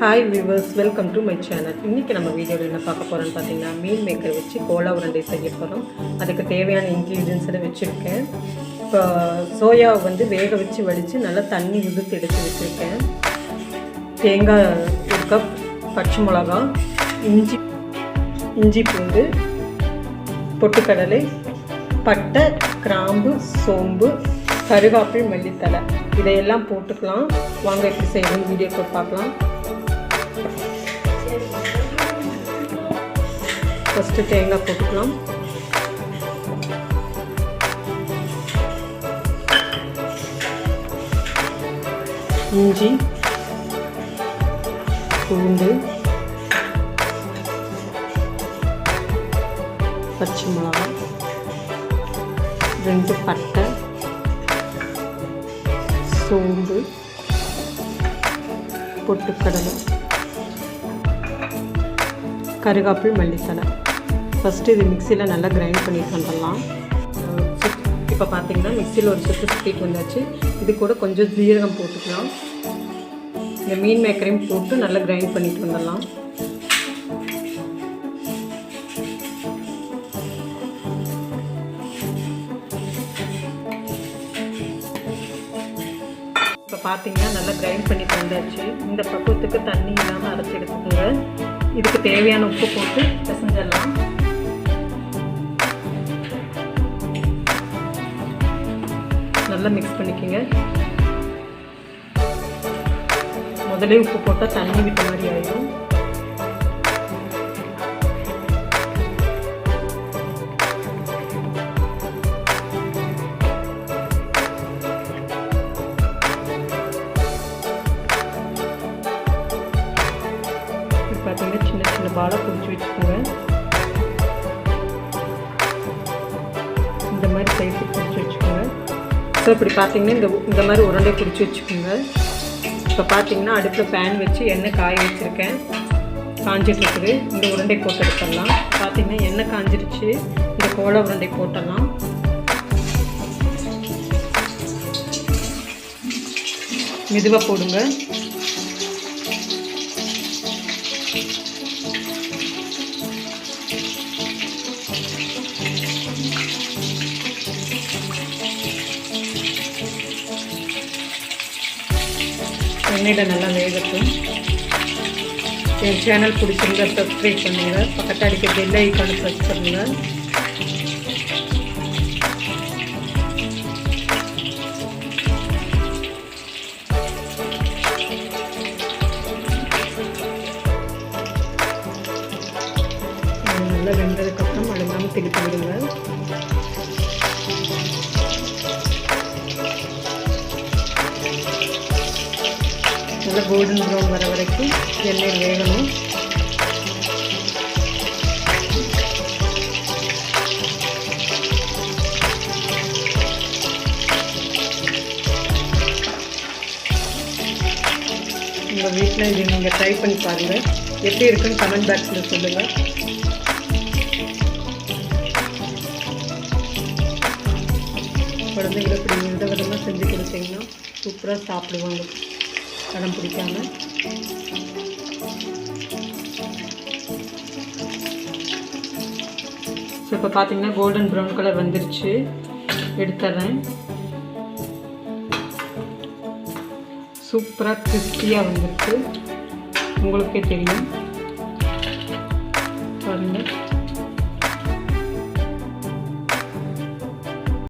Hi viewers, welcome to my channel. இன்னைக்கு நம்ம வீடியோல என்ன பார்க்க போறோம்னு பாத்தீங்கன்னா மீல் மேக்கர் வச்சு கோலா உருண்டை செய்ய போறோம். அதுக்கு தேவையான இன்கிரிடியன்ட்ஸ் எல்லாம் வெச்சிருக்கேன். இப்போ சோயா வந்து வேக வச்சு வடிச்சு நல்லா தண்ணி ஊத்தி எடுத்து வச்சிருக்கேன். தேங்காய் 1 கப், பச்சை மிளகாய், இஞ்சி பூண்டு, பொட்டுக்கடலை, பட்டை, கிராம்பு, சோம்பு, கருவேப்பிலை, மல்லித்தழை இதையெல்லாம் போட்டுக்கலாம். வாங்க எப்படி செய்யணும் வீடியோக்கு பார்க்கலாம். ஃபர்ஸ்ட் தேங்காய் போட்டுக்கலாம். இஞ்சி, பூண்டு, பச்சை மிளகாய், 2 பட்டை, சோம்பு, பொட்டுக்கடலை, கருவேப்பிலை, மல்லித்தழை. ஃபஸ்ட்டு இது மிக்சியில் நல்லா கிரைண்ட் பண்ணிட்டு வந்துடலாம். இப்போ பார்த்தீங்கன்னா மிக்சியில் ஒரு சுற்று சுற்றிட்டு வந்தாச்சு. இது கூட கொஞ்சம் ஜீரகம் போட்டுக்கலாம். இந்த மீன் மேக்கரையும் போட்டு நல்லா கிரைண்ட் பண்ணிட்டு வந்துடலாம். இப்போ பார்த்தீங்கன்னா நல்லா கிரைண்ட் பண்ணிட்டு வந்தாச்சு. இந்த பக்குவத்துக்கு தண்ணி இல்லாமல் அரைச்சி எடுத்துக்கோங்க. இதுக்கு தேவையான உப்பு போட்டு பிசைஞ்சிடலாம். நல்லா மிக்ஸ் பண்ணிக்கோங்க. முதலே உப்பு போட்டால் தண்ணி விட்ட மாதிரி ஆயிடும். பார்த்தீங்கன்னா சின்ன சின்ன பாலை பிடிச்சி வச்சுக்கோங்க. இந்த மாதிரி சைஸுக்கு பிடிச்சி வச்சுக்கோங்க. ஸோ இப்படி பார்த்தீங்கன்னா இந்த மாதிரி உருண்டை பிடிச்சி வச்சுக்கோங்க. இப்போ பார்த்தீங்கன்னா அடுப்பில் பேன் வச்சு எண்ணெய் காய வச்சுருக்கேன். காஞ்சிட்டு இருக்குது. இந்த உருண்டை போட்டு எடுத்துடலாம். பார்த்தீங்கன்னா எண்ணெய் காஞ்சிருச்சு. இந்த கோலா உருண்டை போட்டலாம். மெதுவாக போடுங்க. எண்ணெயில் நல்லா வேகட்டும். என் சேனல் பிடிச்சிருந்தா சப்ஸ்கிரைப் பண்ணுங்கள். பக்கத்தில் அடிக்க பெல் ஐக்கானை ப்ரெஸ் பண்ணுங்கள். நல்லா வெந்ததுக்கப்புறம் அழுங்காமல் திருப்பி விடுங்க. நல்லா கோல்டன் ப்ரௌன் வர வரைக்கும் எண்ணெய் வேகணும். உங்கள் வீட்டில் இது நீங்கள் ட்ரை பண்ணி பாருங்கள். எப்படி இருக்குன்னு கமெண்ட் பாக்ஸில் சொல்லுங்கள். குழந்தைங்களை இப்படி வித விதமாக செஞ்சு கொடுத்தீங்கன்னா சூப்பராக சாப்பிடுவாங்க, படம் பிடிக்காம. ஸோ இப்போ பார்த்தீங்கன்னா கோல்டன் ப்ரௌன் கலர் வந்துருச்சு. எடுத்துட்றேன். சூப்பராக கிறிஸ்பியாக வந்துருக்கு. உங்களுக்கே தெரியும் பாருங்கள்.